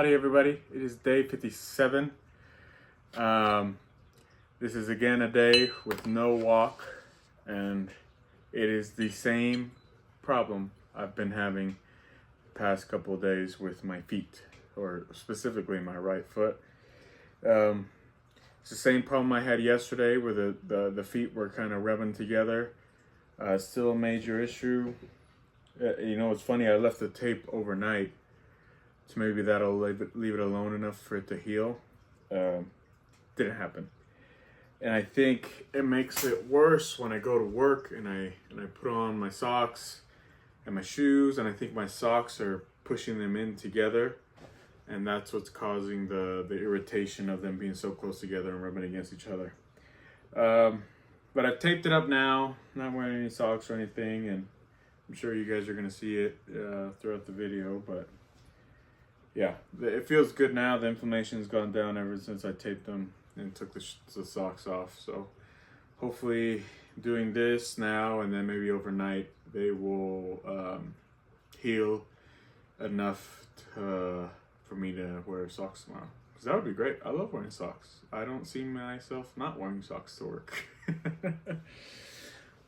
Howdy everybody, it is day 57. This is again a day with no walk, and it is the same problem I've been having the past couple of days with my feet, or specifically my right foot. It's the same problem I had yesterday where the feet were kind of rubbing together. Still a major issue. You know, it's funny, I left the tape overnight. So maybe that'll leave it alone enough for it to heal. Didn't happen. And I think it makes it worse when I go to work and I put on my socks and my shoes, and I think my socks are pushing them in together, and that's what's causing the irritation of them being so close together and rubbing against each other. But I've taped it up now, not wearing any socks or anything, and I'm sure you guys are gonna see it throughout the video, but yeah, it feels good now. The inflammation's gone down ever since I taped them and took the socks off. So hopefully doing this now and then maybe overnight, they will heal enough for me to wear socks tomorrow. Because that would be great. I love wearing socks. I don't see myself not wearing socks to work.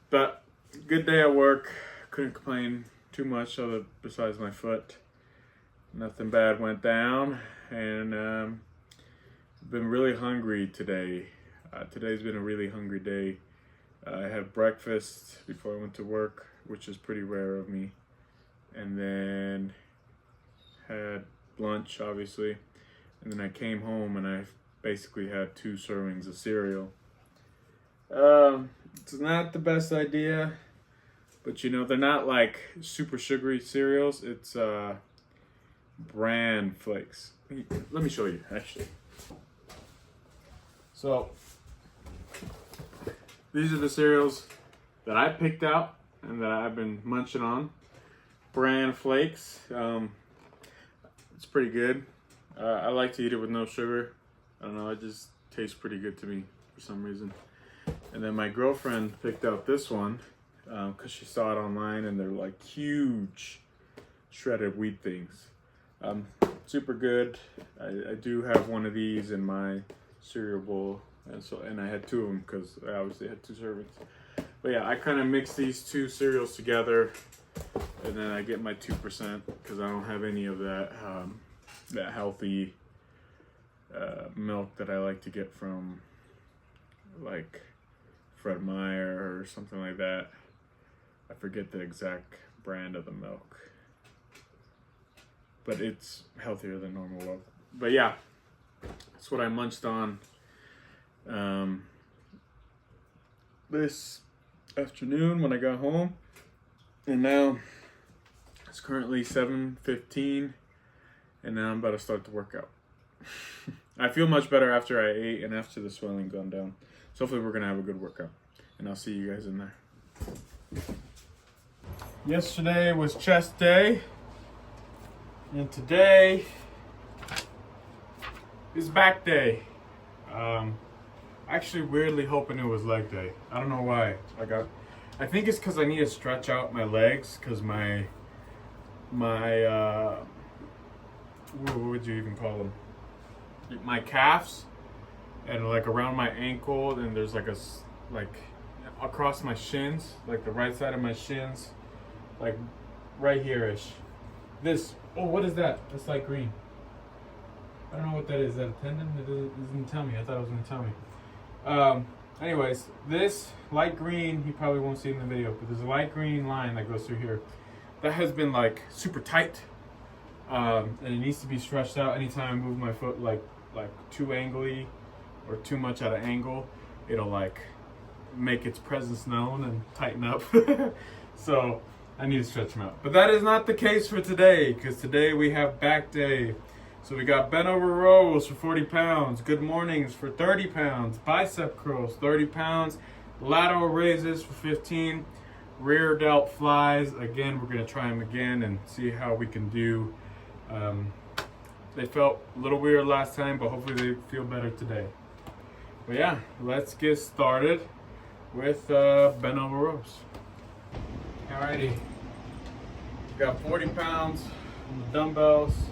But good day at work. Couldn't complain too much besides my foot. Nothing bad went down, and been really hungry today. Today's been a really hungry day. I had breakfast before I went to work, which is pretty rare of me, and then had lunch, obviously, and then I came home and I basically had 2 servings of cereal. It's not the best idea, but you know, they're not like super sugary cereals. It's bran flakes. Let me show you, actually. So these are the cereals that I picked out and that I've been munching on. Bran flakes. It's pretty good. I like to eat it with no sugar. I don't know, it just tastes pretty good to me for some reason. And then my girlfriend picked out this one because she saw it online, and they're like huge shredded wheat things. Super good. I do have one of these in my cereal bowl, and I had 2 of them because I obviously had 2 servings. But yeah, I kind of mix these 2 cereals together, and then I get my 2% because I don't have any of that that healthy milk that I like to get from like Fred Meyer or something like that. I forget the exact brand of the milk, but it's healthier than normal milk. But yeah, that's what I munched on this afternoon when I got home. And now it's currently 7:15, and now I'm about to start the workout. I feel much better after I ate and after the swelling gone down. So hopefully we're gonna have a good workout, and I'll see you guys in there. Yesterday was chest day, and today is back day. Actually weirdly hoping it was leg day. I don't know why. I think it's because I need to stretch out my legs, because my what would you even call them? My calves and like around my ankle, and there's like across my shins, like the right side of my shins, like right here-ish. Oh, what is that? That's light green. I don't know what that is. Is that a tendon? It doesn't tell me. I thought it was going to tell me. Anyways, this light green, you probably won't see it in the video, but there's a light green line that goes through here. That has been like super tight. And it needs to be stretched out. Anytime I move my foot like too angly or too much at an angle, it'll like make its presence known and tighten up. So I need to stretch them out. But that is not the case for today, because today we have back day. So we got bent over rows for 40 pounds, good mornings for 30 pounds, bicep curls 30 pounds, lateral raises for 15, rear delt flies. Again, we're gonna try them again and see how we can do. They felt a little weird last time, but hopefully they feel better today. But yeah, let's get started with bent over rows. Alrighty, got 40 pounds on the dumbbells.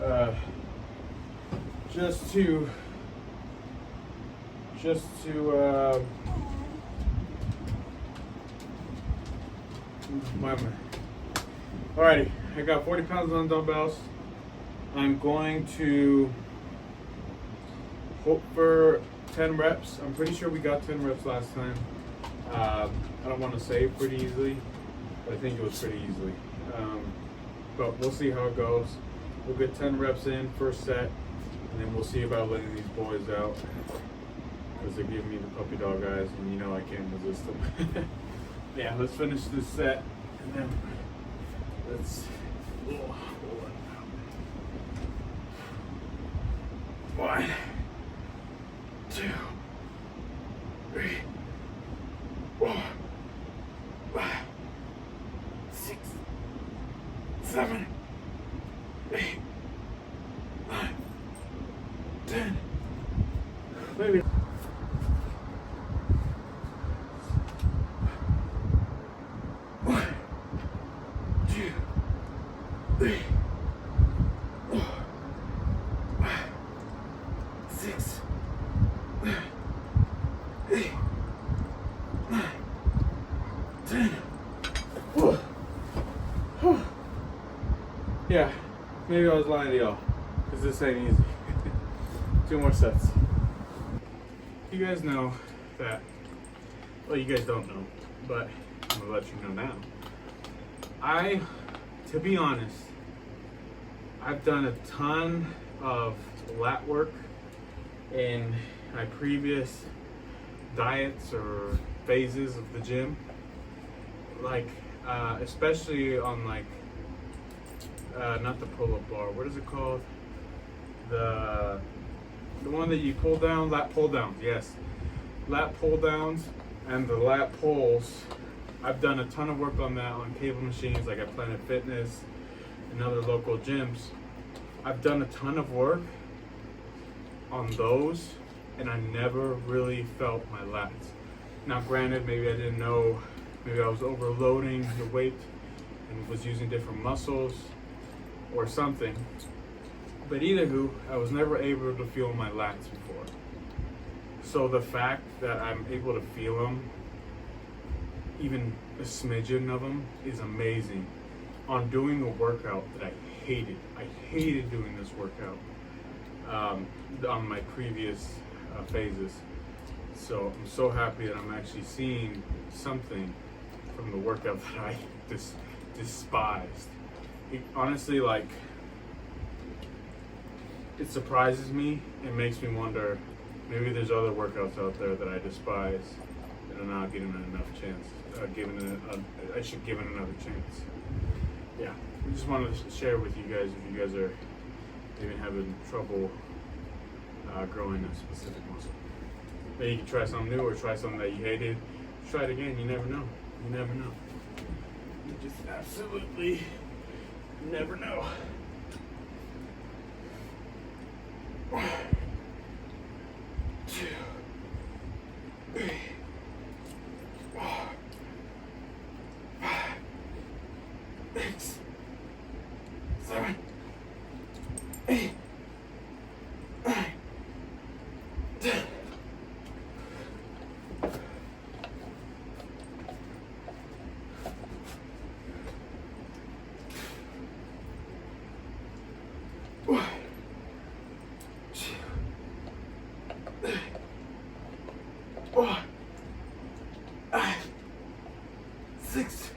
uh, just to alrighty, I got 40 pounds on dumbbells. I'm going to hope for 10 reps. I'm pretty sure we got 10 reps last time. I don't want to say pretty easily, but I think it was pretty easily. But we'll see how it goes. We'll get 10 reps in first set, and then we'll see about letting these boys out, because they're giving me the puppy dog eyes, and you know I can't resist them. Yeah, let's finish this set, and then let's. One, two, three, 4, 5, 6, 7, 8, 9, 10. Maybe. One, 2, 3, 4, 5, 6, 8, 9, 10. Whew. Whew. Yeah, maybe I was lying to y'all, because this ain't easy. 2 more sets. You guys know that, well, you guys don't know, but I'm gonna let you know now. To be honest, I've done a ton of lat work in my previous diets or phases of the gym, like especially on like not the pull-up bar, what is it called, the one that you pull down, lat pull downs. Yes, lat pull downs and the lat pulls. I've done a ton of work on that on cable machines like at Planet Fitness and other local gyms. I've done a ton of work on those, and I never really felt my lats. Now granted, maybe I didn't know, maybe I was overloading the weight and was using different muscles or something, but either who, I was never able to feel my lats before. So the fact that I'm able to feel them, even a smidgen of them, is amazing. On doing a workout that I hated doing this workout on my previous phases. So I'm so happy that I'm actually seeing something from the workout that I despised. Honestly, like, it surprises me. It makes me wonder, maybe there's other workouts out there that I despise and I'm not giving it enough chance. I should give it another chance. Yeah, I just wanted to share with you guys if you guys are maybe having trouble growing a specific muscle. Maybe you can try something new or try something that you hated. Try it again. You never know. You never know. You just absolutely never know. 1, 2, 3, 4, 5, 6, 7, 8, 9, 10. Four, 5, 6,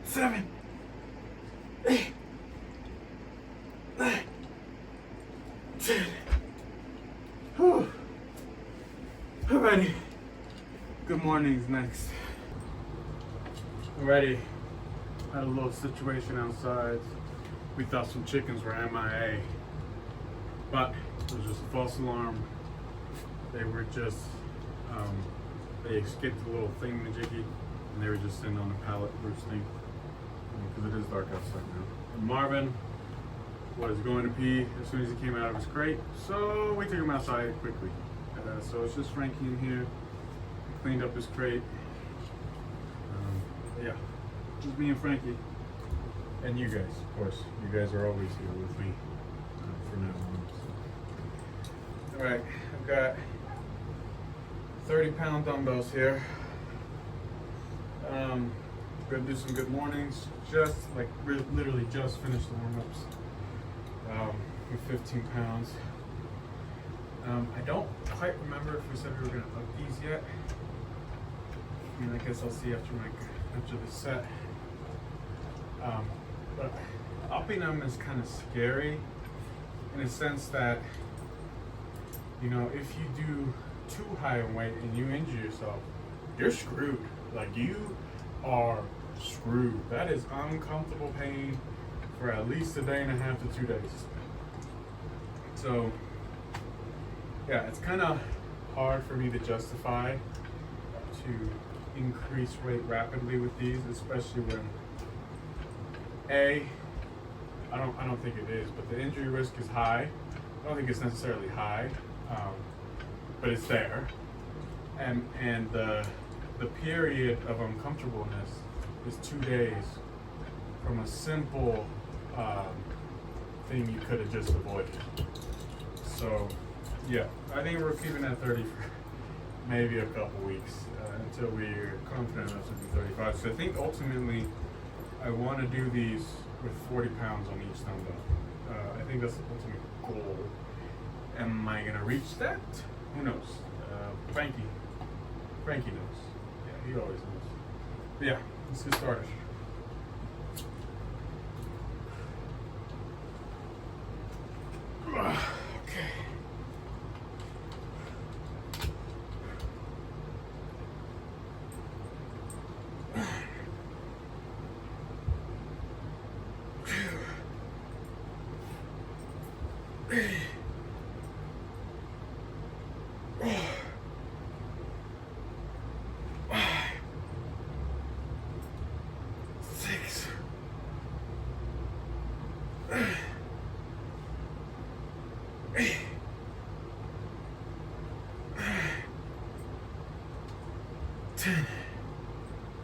7, 8, 9, 10. Whew. Alrighty. Good morning's next. Alrighty. Had a little situation outside. We thought some chickens were MIA, but it was just a false alarm. They were just they escaped a little thingamajiggy, and they were just sitting on a pallet roosting, because it is dark outside now. And Marvin was going to pee as soon as he came out of his crate, so we took him outside quickly. So it's just Frankie in here. Cleaned up his crate. Yeah, just me and Frankie, and you guys, of course. You guys are always here with me. Alright, I've got 30-pound dumbbells here. Gonna do some good mornings. Just like literally just finished the warm-ups with 15 pounds. I don't quite remember if we said we were gonna up these yet. I mean, I guess I'll see after this set. But upping them is kind of scary in a sense that, you know, if you do too high in weight and you injure yourself, you're screwed. Like, you are screwed. That is uncomfortable pain for at least a day and a half to 2 days. So, yeah, it's kind of hard for me to justify to increase weight rapidly with these, especially when I don't think it is, but the injury risk is high. I don't think it's necessarily high, but it's there, and the period of uncomfortableness is 2 days from a simple thing you could have just avoided. So yeah, I think we're keeping at 30 for maybe a couple weeks until we're confident enough to do 35. So I think ultimately I want to do these with 40 pounds on each dumbbell. I think that's the ultimate goal. Am I gonna reach that? Who knows? Frankie knows. Yeah, he always knows. But yeah, let's get started. Okay.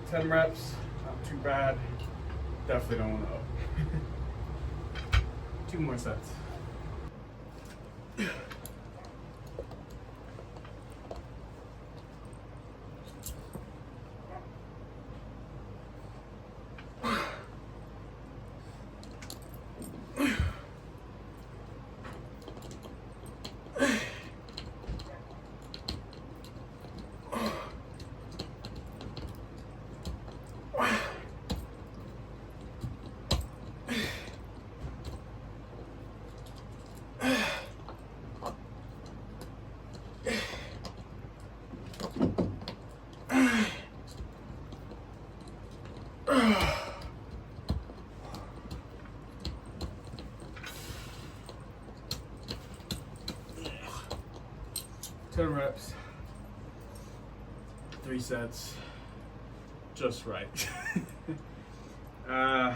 Ten reps, not too bad. Definitely don't want to up. 2 more sets. Ten reps, 3 sets, just right. I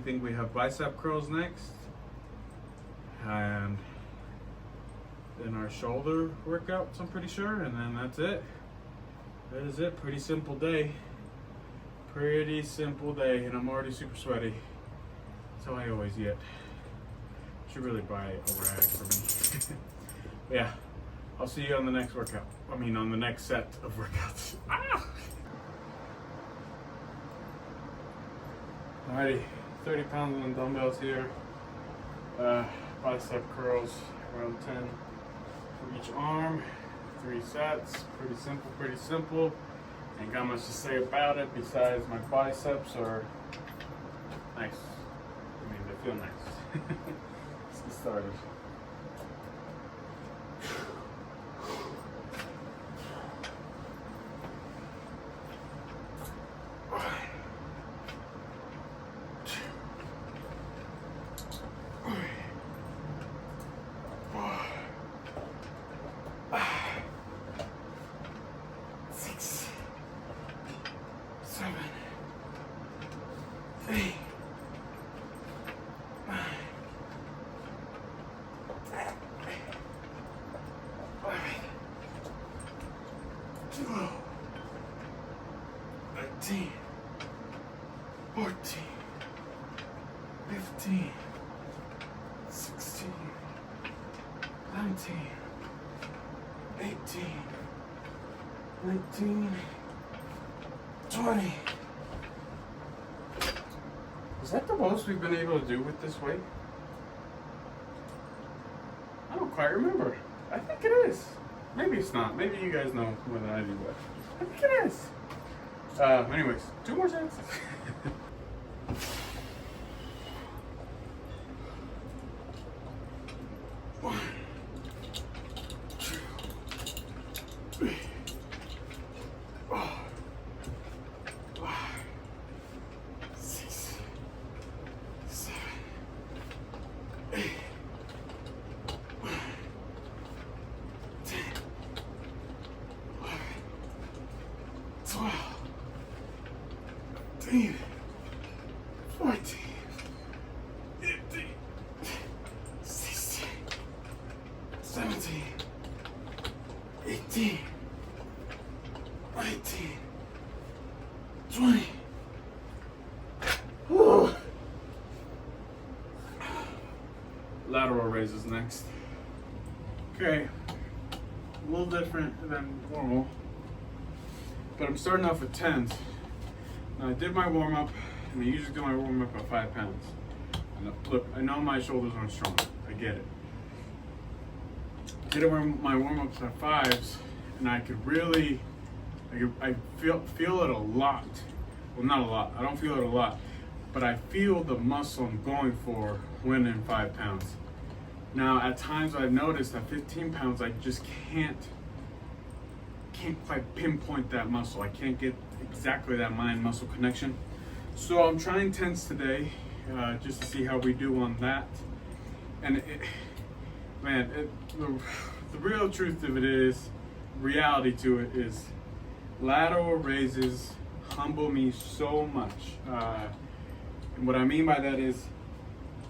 think we have bicep curls next, and then our shoulder workouts, I'm pretty sure, and then that's it. That is it. Pretty simple day. Pretty simple day, and I'm already super sweaty. That's how I always get. Should really buy a rag for me. Yeah. I'll see you on the next workout. I mean, on the next set of workouts. Ah! Alrighty, 30 pounds on dumbbells here. Bicep curls, around 10 for each arm. 3 sets, pretty simple. Ain't got much to say about it besides my biceps are nice. I mean, they feel nice. Let's get started. Eighteen, 14, 15, 16, 19, 18, 19, 20. Is that the most we've been able to do with this weight? I don't quite remember. I think it is. Maybe it's not. Maybe you guys know more than I do, but I think it is. Anyways, 2 more sets. One, 2, 3, 4, 5, 6, 7, 8, 10, 11, 12, 13, 14, 15, 16, 17, 18, 19, 20. Whew. Lateral raises next. Okay, a little different than normal, but I'm starting off with 10s. Now I did my warm up, and I usually do my warm up at 5 pounds. And look, I know my shoulders aren't strong. I get it. Did my warm ups at 5s, and I could really, I feel it a lot. Well, not a lot. I don't feel it a lot, but I feel the muscle I'm going for when in 5 pounds. Now, at times I've noticed at 15 pounds, I just can't quite pinpoint that muscle. I can't get exactly that mind-muscle connection. So I'm trying 10s today, just to see how we do on that. And the real truth of it is, reality to it is, lateral raises humble me so much. And what I mean by that is,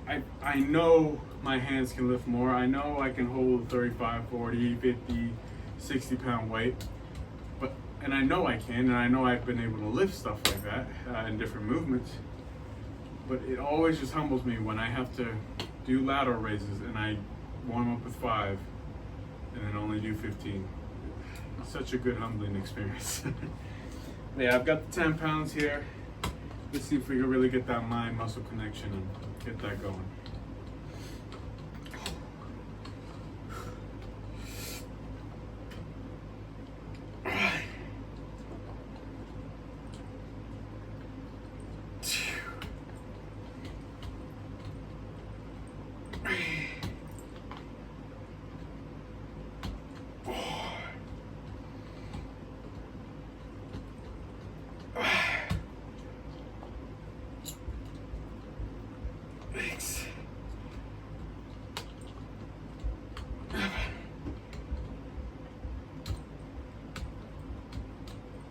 I know my hands can lift more. I know I can hold 35, 40, 50, 60 pound weight. And I know I can, and I know I've been able to lift stuff like that in different movements. But it always just humbles me when I have to do lateral raises and I warm up with 5 and then only do 15. It's such a good humbling experience. Yeah, I've got the 10 pounds here. Let's see if we can really get that mind muscle connection and get that going.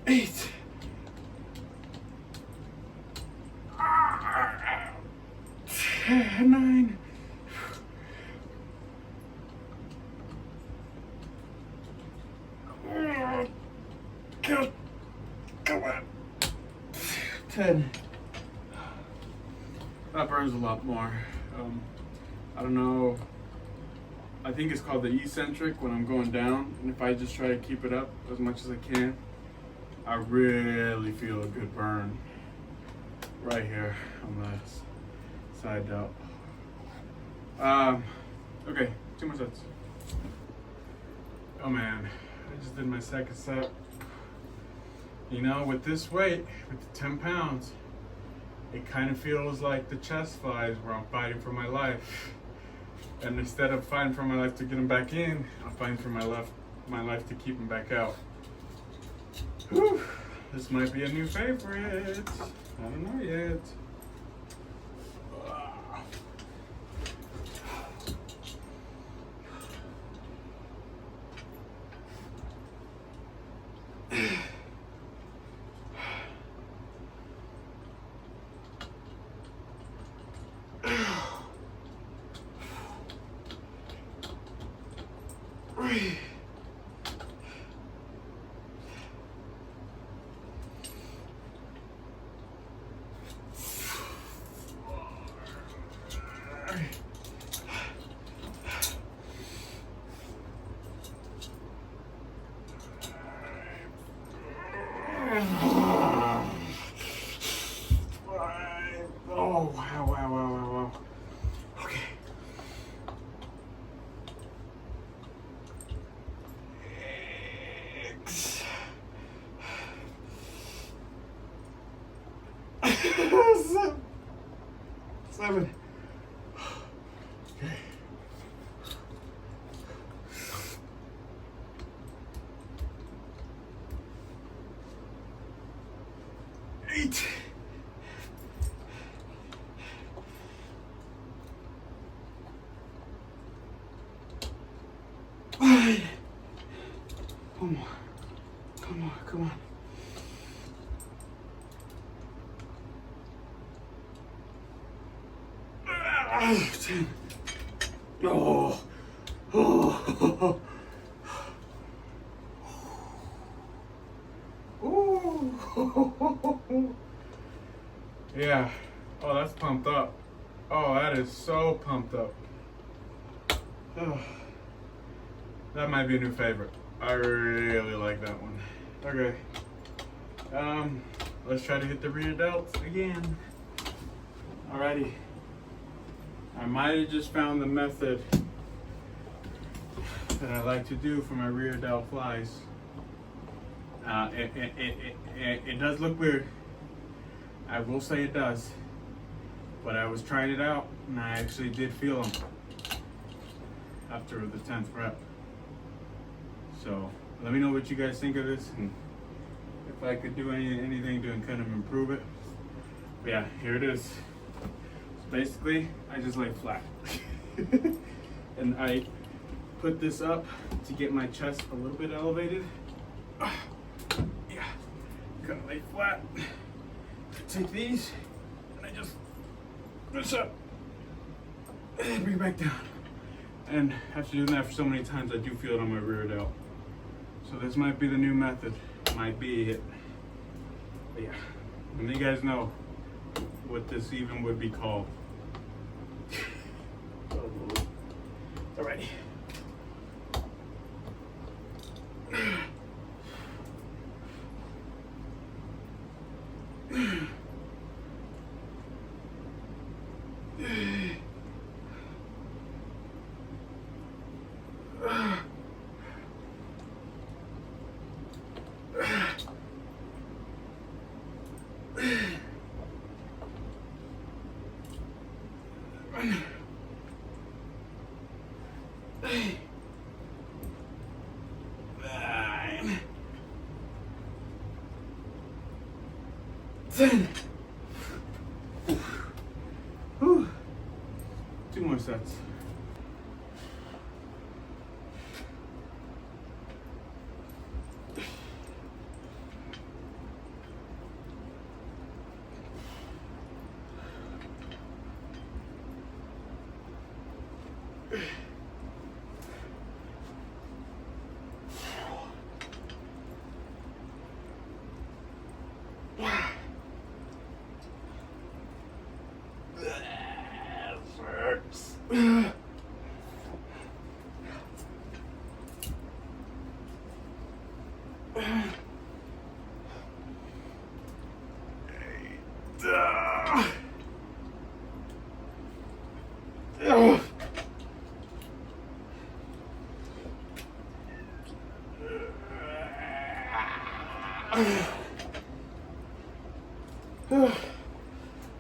Eight. 9. Come on. 10. That burns a lot more. I don't know. I think it's called the eccentric when I'm going down, and if I just try to keep it up as much as I can, I really feel a good burn right here on the side delt. Okay, 2 more sets. Oh man, I just did my second set. You know, with this weight, with the 10 pounds, it kind of feels like the chest flies where I'm fighting for my life. And instead of fighting for my life to get them back in, I'm fighting for my life to keep them back out. Whew, this might be a new favorite. I don't know yet. Seven. Okay. 8. 5. One more. Come on, come on. 10. Oh. Oh. Ooh. Yeah. Oh, that's pumped up. Oh, that is so pumped up. Oh. That might be a new favorite. I really like that one. Okay. Let's try to hit the rear delts again. Alrighty. I might have just found the method that I like to do for my rear delt flies. It does look weird. I will say it does. But I was trying it out and I actually did feel them after the 10th rep. So let me know what you guys think of this and if I could do anything to kind of improve it. But yeah, here it is. So basically, I just lay flat. And I put this up to get my chest a little bit elevated. Yeah, kind of lay flat. Take these and I just push up and bring it back down. And after doing that for so many times, I do feel it on my rear delt. So this might be the new method. Might be it. But yeah, let you guys know what this even would be called. Alrighty. Whew. 2 more sets.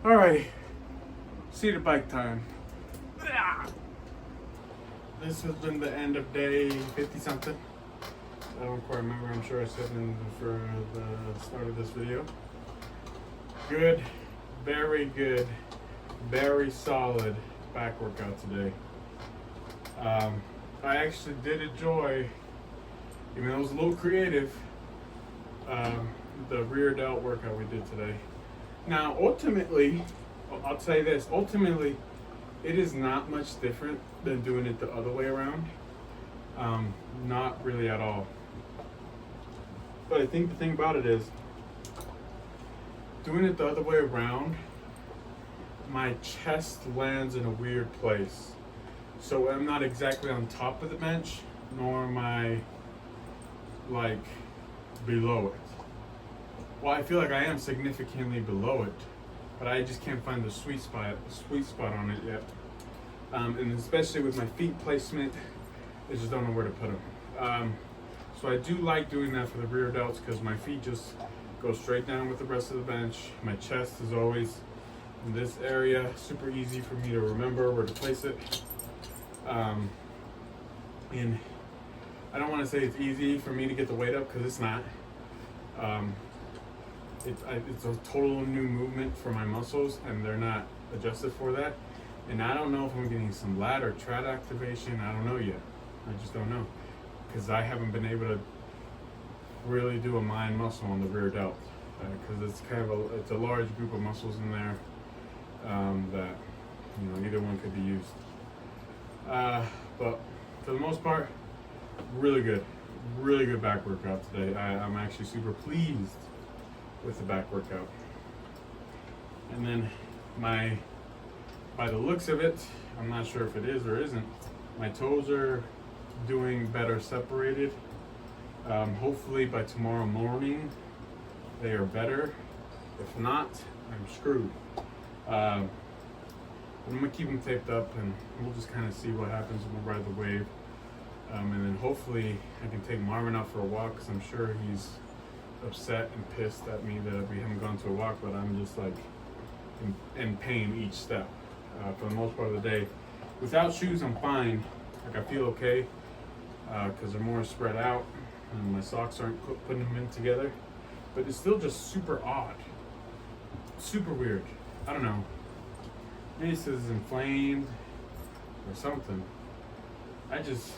Alrighty, seated bike time. This has been the end of day 50 something. I don't quite remember, I'm sure I said for the start of this video. Good, very solid back workout today. I actually did enjoy, even though it was a little creative, the rear delt workout we did today. Now, ultimately, I'll say this, ultimately, it is not much different than doing it the other way around. Not really at all. But I think the thing about it is, doing it the other way around, my chest lands in a weird place. So I'm not exactly on top of the bench, nor am I like below it. Well, I feel like I am significantly below it, but I just can't find the sweet spot on it yet. And especially with my feet placement, I just don't know where to put them. So I do like doing that for the rear delts because my feet just go straight down with the rest of the bench. My chest is always in this area, super easy for me to remember where to place it. And I don't want to say it's easy for me to get the weight up, because it's not. It's a total new movement for my muscles, and they're not adjusted for that. And I don't know if I'm getting some lat or trad activation. I don't know yet. I just don't know, because I haven't been able to really do a mind muscle on the rear delt, because it's kind of it's a large group of muscles in there that either one could be used. But for the most part, really good back workout today. I'm actually super pleased with the back workout. And then by the looks of it, I'm not sure if it is or isn't, my toes are doing better separated. Hopefully by tomorrow morning they are better. If not, I'm screwed. I'm gonna keep them taped up, and we'll just kind of see what happens when we ride the wave. And then hopefully I can take Marvin out for a walk, because I'm sure he's upset and pissed at me that we haven't gone to a walk, but I'm just like in pain each step. For the most part of the day, without shoes I'm fine. Like, I feel okay, because they're more spread out and my socks aren't putting them in together. But it's still just super odd, super weird. I don't know. Maybe it's inflamed or something. I just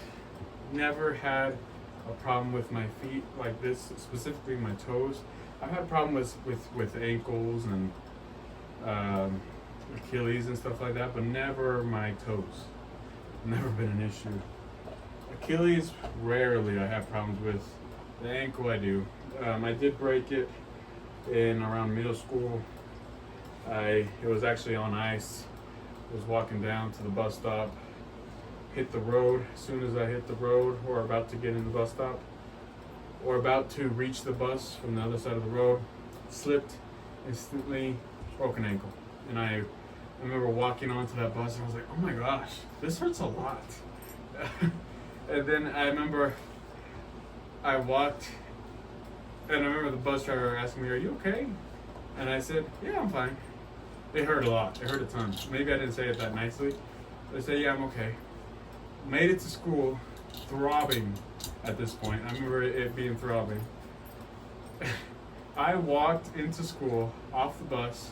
never had a problem with my feet like this, specifically my toes. I've had problems with ankles and Achilles and stuff like that, but never my toes. Never been an issue. Achilles, rarely I have problems with. The ankle I do. I did break it in around middle school. It was actually on ice. I was walking down to the bus stop, hit the road. As soon as I hit the road, or about to get in the bus stop, or about to reach the bus from the other side of the road, slipped, instantly broken ankle. And I remember walking onto that bus and I was like, oh my gosh, this hurts a lot. And then I remember I walked, and I remember the bus driver asking me, are you okay? And I said, yeah, I'm fine. It hurt a lot. It hurt a ton. Maybe I didn't say it that nicely. But I said, yeah, I'm okay. Made it to school, throbbing at this point. I remember it being throbbing. I walked into school off the bus,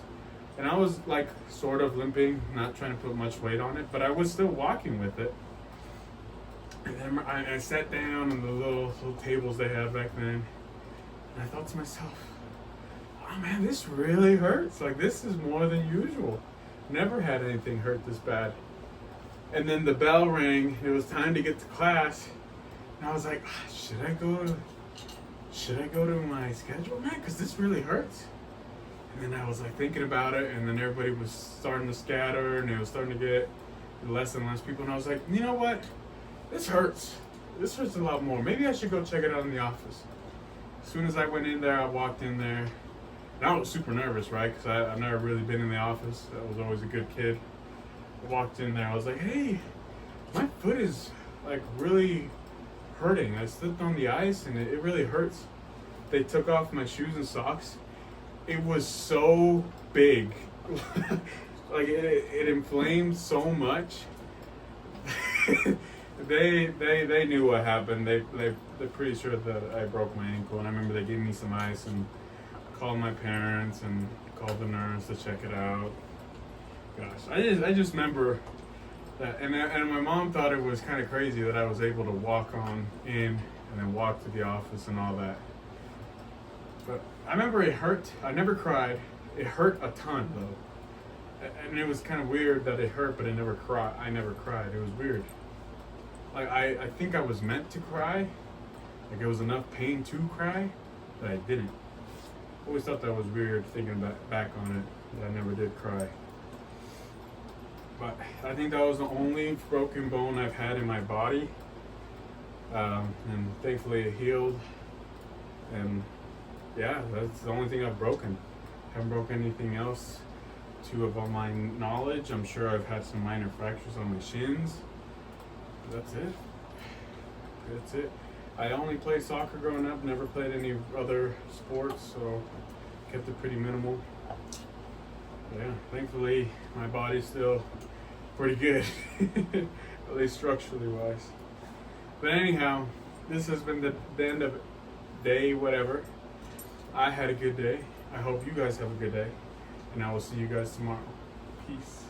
and I was like sort of limping, not trying to put much weight on it, but I was still walking with it. And then I sat down on the little tables they had back then, and I thought to myself, oh man, this really hurts. Like, this is more than usual. Never had anything hurt this bad. And then the bell rang. It was time to get to class, and I was like, should I go to my schedule, man? Because this really hurts. And then I was like thinking about it, and then everybody was starting to scatter, and it was starting to get less and less people. And I was like, you know what? This hurts. This hurts a lot more. Maybe I should go check it out in the office. As soon as I went in there, I walked in there. And I was super nervous, right? Because I've never really been in the office. I was always a good kid. I walked in there. I was like, hey, my foot is like really hurting. I slipped on the ice, and it really hurts. They took off my shoes and socks. It was so big. Like, it inflamed so much. They knew what happened. They're pretty sure that I broke my ankle, and I remember they gave me some ice and called my parents and called the nurse to check it out. Gosh, I just remember that, and my mom thought it was kind of crazy that I was able to walk on in and then walk to the office and all that. But I remember it hurt. I never cried. It hurt a ton though, and it was kind of weird that it hurt, but I never cried. It was weird. Like, I think I was meant to cry. Like, it was enough pain to cry, but I didn't. Always thought that was weird, thinking back on it, that I never did cry. But I think that was the only broken bone I've had in my body. And thankfully it healed. And yeah, that's the only thing I've broken. Haven't broken anything else of all my knowledge. I'm sure I've had some minor fractures on my shins. That's it. I only played soccer growing up, never played any other sports, so kept it pretty minimal. Yeah, thankfully my body's still pretty good, at least structurally wise. But anyhow, this has been the end of day whatever. I had a good day. I hope you guys have a good day, and I will see you guys tomorrow. Peace.